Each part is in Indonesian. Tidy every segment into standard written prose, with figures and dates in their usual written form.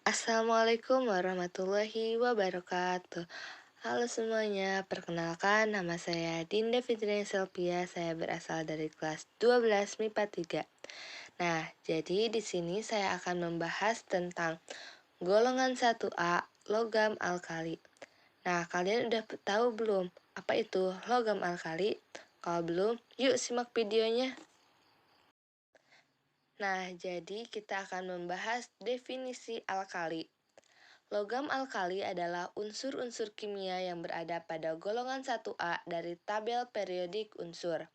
Assalamualaikum warahmatullahi wabarakatuh. Halo semuanya, perkenalkan nama saya Dinda Fitriani Selvia. Saya berasal dari kelas 12 MIPA 3. Nah, jadi di sini saya akan membahas tentang golongan 1A logam alkali. Nah, kalian udah tahu belum apa itu logam alkali? Kalau belum, yuk simak videonya. Nah, jadi kita akan membahas definisi alkali. Logam alkali adalah unsur-unsur kimia yang berada pada golongan 1A dari tabel periodik unsur.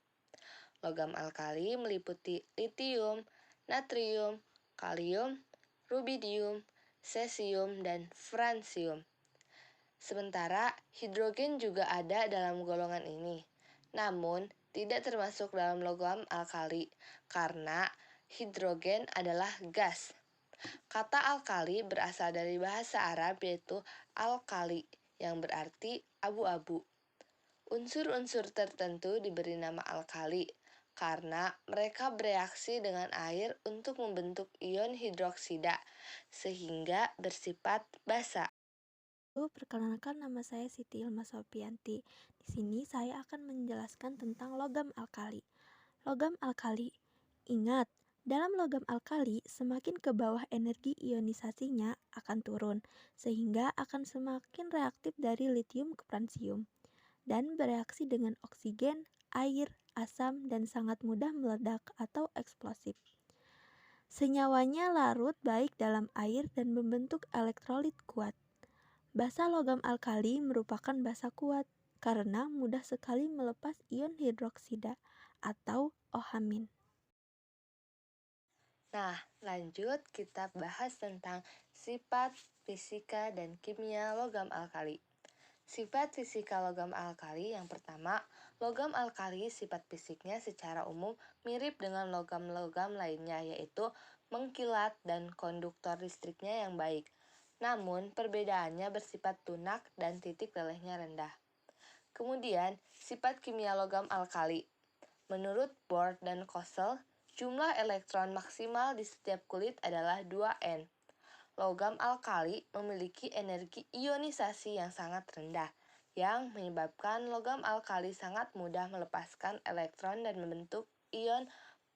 Logam alkali meliputi litium, natrium, kalium, rubidium, cesium, dan francium. Sementara hidrogen juga ada dalam golongan ini. Namun, tidak termasuk dalam logam alkali karena hidrogen adalah gas. Kata alkali berasal dari bahasa Arab yaitu alkali yang berarti abu-abu. Unsur-unsur tertentu diberi nama alkali karena mereka bereaksi dengan air untuk membentuk ion hidroksida sehingga bersifat basa. Perkenalkan nama saya Siti Ilma Sopianti. Di sini saya akan menjelaskan tentang logam alkali. Logam alkali. Ingat, dalam logam alkali semakin ke bawah energi ionisasinya akan turun sehingga akan semakin reaktif dari litium ke francium dan bereaksi dengan oksigen, air, asam dan sangat mudah meledak atau eksplosif. Senyawanya larut baik dalam air dan membentuk elektrolit kuat. Basa logam alkali merupakan basa kuat karena mudah sekali melepas ion hidroksida atau OH-. Nah, lanjut kita bahas tentang sifat fisika dan kimia logam alkali. Sifat fisika logam alkali yang pertama, logam alkali sifat fisiknya secara umum mirip dengan logam-logam lainnya yaitu mengkilat dan konduktor listriknya yang baik. Namun, perbedaannya bersifat tunak dan titik lelehnya rendah. Kemudian, sifat kimia logam alkali. Menurut Bohr dan Kossel, jumlah elektron maksimal di setiap kulit adalah 2N. Logam alkali memiliki energi ionisasi yang sangat rendah, yang menyebabkan logam alkali sangat mudah melepaskan elektron dan membentuk ion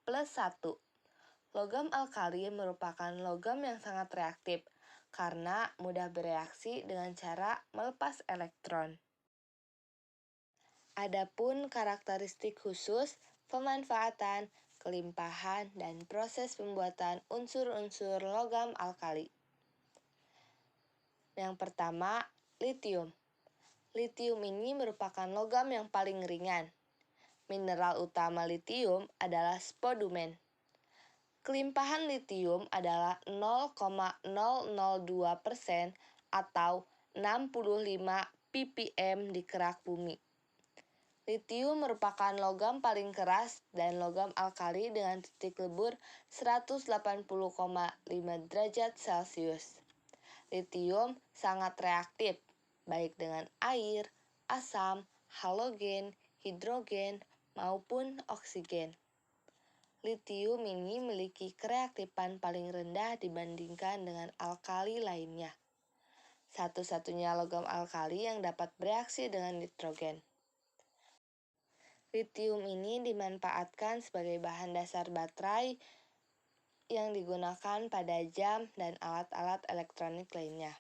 +1. Logam alkali merupakan logam yang sangat reaktif, karena mudah bereaksi dengan cara melepas elektron. Adapun karakteristik khusus, pemanfaatan, kelimpahan, dan proses pembuatan unsur-unsur logam alkali. Yang pertama, litium. Litium ini merupakan logam yang paling ringan. Mineral utama litium adalah spodumen. Kelimpahan litium adalah 0,002% atau 65 ppm di kerak bumi. Litium merupakan logam paling keras dan logam alkali dengan titik lebur 180,5 derajat Celcius. Litium sangat reaktif, baik dengan air, asam, halogen, hidrogen, maupun oksigen. Litium ini memiliki kereaktifan paling rendah dibandingkan dengan alkali lainnya. Satu-satunya logam alkali yang dapat bereaksi dengan nitrogen. Litium ini dimanfaatkan sebagai bahan dasar baterai yang digunakan pada jam dan alat-alat elektronik lainnya.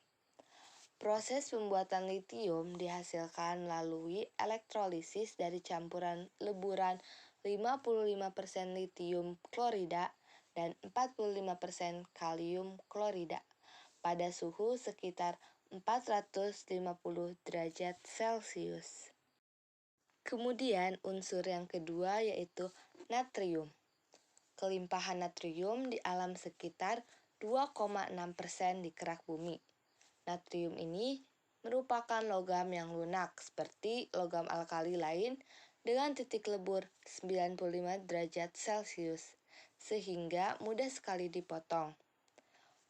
Proses pembuatan litium dihasilkan melalui elektrolisis dari campuran leburan 55% litium klorida dan 45% kalium klorida pada suhu sekitar 450 derajat Celcius. Kemudian unsur yang kedua yaitu natrium. Kelimpahan natrium di alam sekitar 2,6% di kerak bumi. Natrium ini merupakan logam yang lunak seperti logam alkali lain dengan titik lebur 95 derajat Celcius, sehingga mudah sekali dipotong.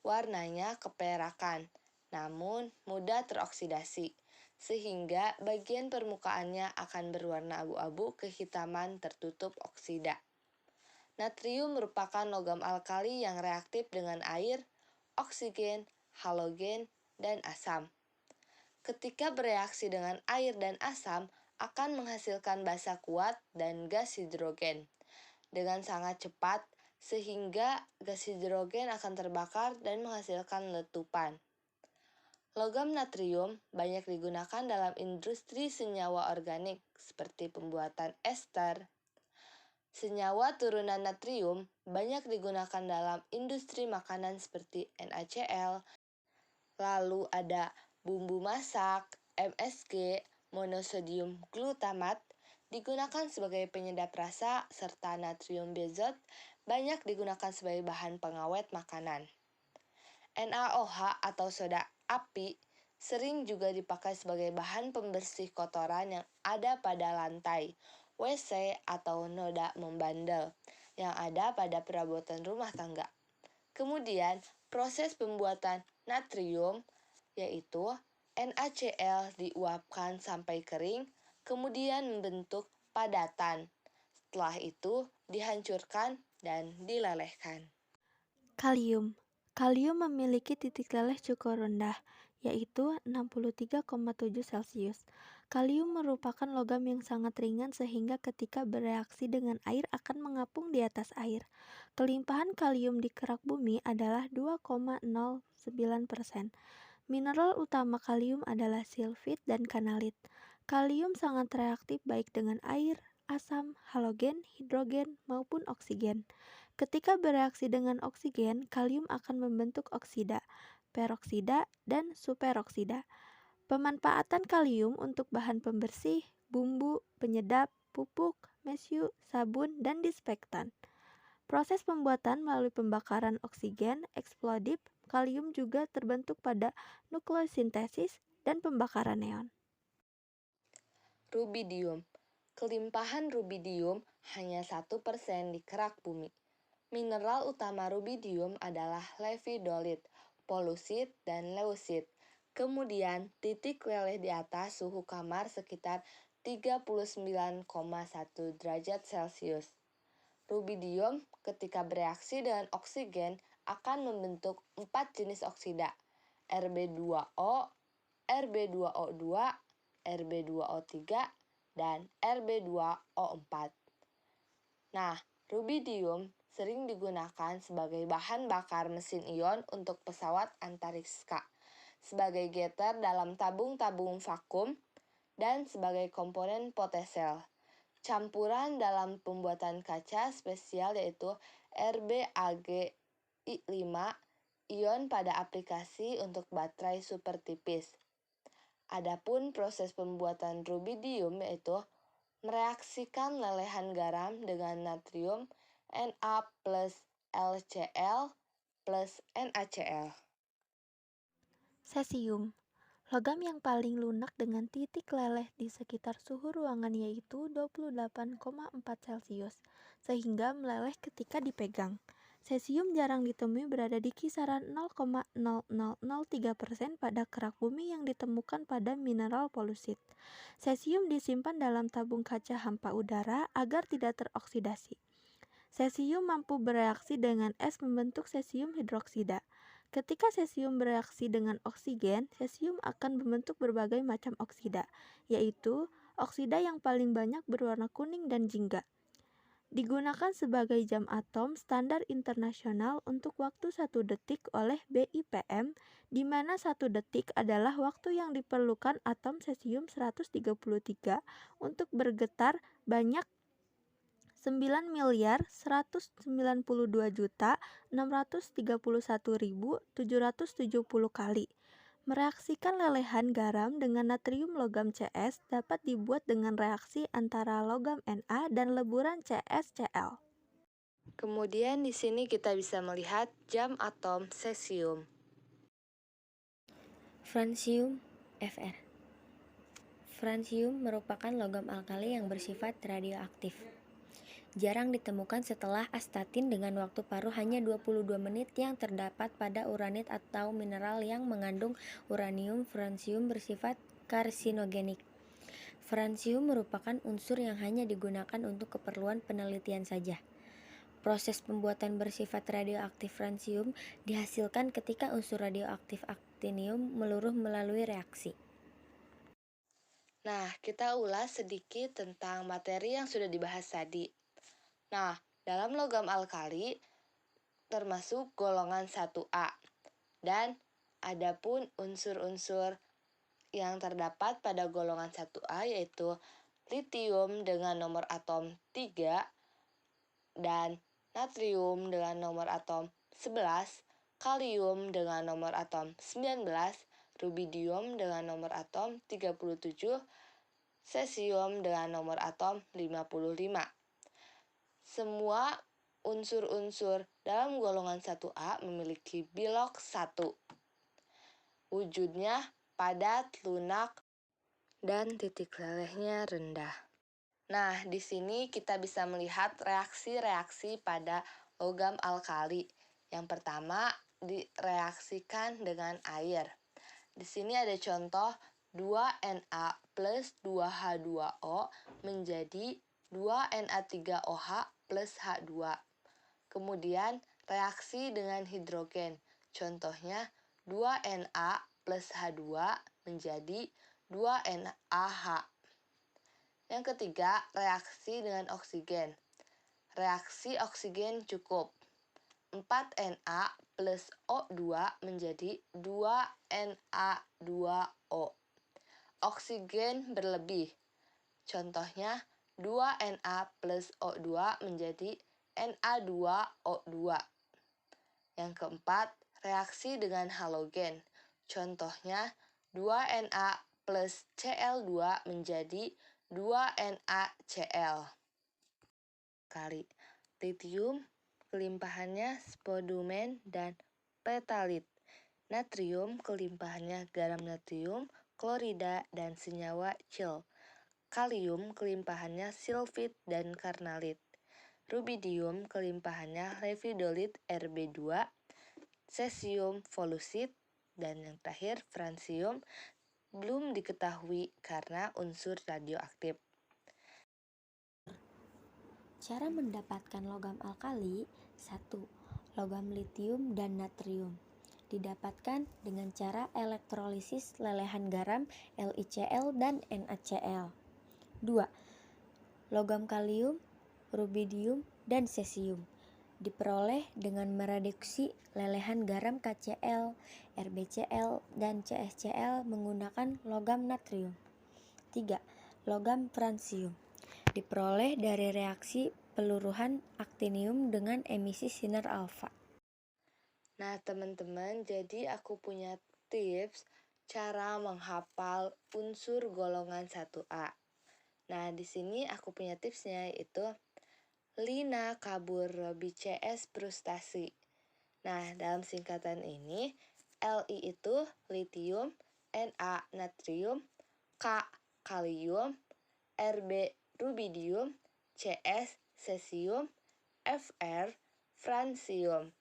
Warnanya keperakan, namun mudah teroksidasi, sehingga bagian permukaannya akan berwarna abu-abu kehitaman tertutup oksida. Natrium merupakan logam alkali yang reaktif dengan air, oksigen, halogen, dan asam. Ketika bereaksi dengan air dan asam, akan menghasilkan basa kuat dan gas hidrogen dengan sangat cepat sehingga gas hidrogen akan terbakar dan menghasilkan letupan. Logam natrium banyak digunakan dalam industri senyawa organik seperti pembuatan ester. Senyawa turunan natrium banyak digunakan dalam industri makanan seperti NaCl. Lalu ada bumbu masak, MSG, monosodium glutamat, digunakan sebagai penyedap rasa, serta natrium benzoat banyak digunakan sebagai bahan pengawet makanan. NaOH atau soda api sering juga dipakai sebagai bahan pembersih kotoran yang ada pada lantai, WC atau noda membandel yang ada pada perabotan rumah tangga. Kemudian, proses pembuatan natrium yaitu NaCl diuapkan sampai kering, kemudian membentuk padatan. Setelah itu dihancurkan dan dilelehkan. Kalium. Kalium memiliki titik leleh cukup rendah, yaitu 63,7 Celcius. Kalium merupakan logam yang sangat ringan sehingga ketika bereaksi dengan air akan mengapung di atas air. Kelimpahan kalium di kerak bumi adalah 2,09%. Mineral utama kalium adalah silfit dan kanalit. Kalium sangat reaktif baik dengan air, asam, halogen, hidrogen, maupun oksigen. Ketika bereaksi dengan oksigen, kalium akan membentuk oksida, peroksida, dan superoksida. Pemanfaatan kalium untuk bahan pembersih, bumbu, penyedap, pupuk, mesyu, sabun, dan disinfektan. Proses pembuatan melalui pembakaran oksigen, eksplosif, kalium juga terbentuk pada nukleosintesis dan pembakaran neon. Rubidium. Kelimpahan rubidium hanya 1% di kerak bumi. Mineral utama rubidium adalah lepidolit, polusit, dan leusit. Kemudian, titik leleh di atas suhu kamar sekitar 39,1 derajat Celcius. Rubidium ketika bereaksi dengan oksigen akan membentuk 4 jenis oksida, Rb2O, Rb2O2, Rb2O3, dan Rb2O4. Nah, rubidium sering digunakan sebagai bahan bakar mesin ion untuk pesawat antariksa, sebagai getter dalam tabung-tabung vakum, dan sebagai komponen potensel. Campuran dalam pembuatan kaca spesial yaitu RbAgI5 ion pada aplikasi untuk baterai super tipis. Adapun proses pembuatan rubidium yaitu mereaksikan lelehan garam dengan natrium Na plus LCl plus NaCl. Cesium. Logam yang paling lunak dengan titik leleh di sekitar suhu ruangan yaitu 28,4 Celcius, sehingga meleleh ketika dipegang. Cesium jarang ditemui berada di kisaran 0,0003% pada kerak bumi yang ditemukan pada mineral polusit. Cesium disimpan dalam tabung kaca hampa udara agar tidak teroksidasi. Cesium mampu bereaksi dengan es membentuk cesium hidroksida. Ketika cesium bereaksi dengan oksigen, cesium akan membentuk berbagai macam oksida, yaitu oksida yang paling banyak berwarna kuning dan jingga. Digunakan sebagai jam atom standar internasional untuk waktu 1 detik oleh BIPM, di mana 1 detik adalah waktu yang diperlukan atom cesium 133 untuk bergetar banyak 9.692.631.770 kali. Mereaksikan lelehan garam dengan natrium logam Cs dapat dibuat dengan reaksi antara logam Na dan leburan CsCl. Kemudian di sini kita bisa melihat jam atom cesium. Francium Fr. Francium merupakan logam alkali yang bersifat radioaktif. Jarang ditemukan setelah astatin dengan waktu paruh hanya 22 menit yang terdapat pada uranit atau mineral yang mengandung uranium. Francium bersifat karsinogenik. Francium merupakan unsur yang hanya digunakan untuk keperluan penelitian saja. Proses pembuatan bersifat radioaktif francium dihasilkan ketika unsur radioaktif aktinium meluruh melalui reaksi. Nah, kita ulas sedikit tentang materi yang sudah dibahas tadi. Nah, dalam logam alkali termasuk golongan 1A. Dan adapun unsur-unsur yang terdapat pada golongan 1A yaitu litium dengan nomor atom 3 dan natrium dengan nomor atom 11, kalium dengan nomor atom 19, rubidium dengan nomor atom 37, cesium dengan nomor atom 55. Semua unsur-unsur dalam golongan 1A memiliki bilok 1. Wujudnya padat, lunak, dan titik lelehnya rendah. Nah, di sini kita bisa melihat reaksi-reaksi pada logam alkali. Yang pertama, direaksikan dengan air. Di sini ada contoh 2Na plus 2H2O menjadi 2Na3OH plus H2. Kemudian, reaksi dengan hidrogen. Contohnya 2Na plus H2 menjadi 2NaH. Yang ketiga, reaksi dengan oksigen. Reaksi oksigen cukup. 4Na plus O2 menjadi 2Na2O. Oksigen berlebih. Contohnya 2Na plus O2 menjadi Na2O2. Yang keempat, reaksi dengan halogen. Contohnya 2Na plus Cl2 menjadi 2NaCl. Kali litium kelimpahannya spodumen dan petalit. Natrium kelimpahannya garam natrium, klorida, dan senyawa Cl. Kalium kelimpahannya silfit dan karnalit. Rubidium kelimpahannya levidolit Rb2, cesium volusit, dan yang terakhir francium belum diketahui karena unsur radioaktif. Cara mendapatkan logam alkali: 1. Logam litium dan natrium didapatkan dengan cara elektrolisis lelehan garam LiCl dan NaCl. 2. Logam kalium, rubidium, dan cesium diperoleh dengan mereduksi lelehan garam KCl, RbCl, dan CsCl menggunakan logam natrium. 3. Logam francium diperoleh dari reaksi peluruhan aktinium dengan emisi sinar alfa. Nah, teman-teman, jadi aku punya tips cara menghafal unsur golongan 1A. Nah, di sini aku punya tipsnya yaitu Lina kabur Robi CS frustasi. Nah, dalam singkatan ini, Li itu litium, Na natrium, K kalium, Rb rubidium, Cs cesium, Fr francium.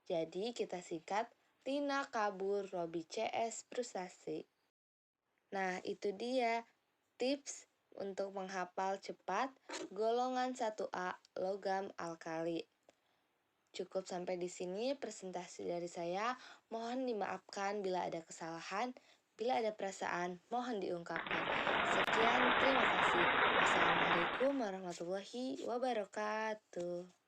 Jadi kita singkat Lina kabur Robi CS frustasi. Nah, itu dia tips untuk menghafal cepat golongan 1A logam alkali. Cukup sampai di sini presentasi dari saya. Mohon dimaafkan bila ada kesalahan. Bila ada perasaan, mohon diungkapkan. Sekian, terima kasih. Wassalamualaikum warahmatullahi wabarakatuh.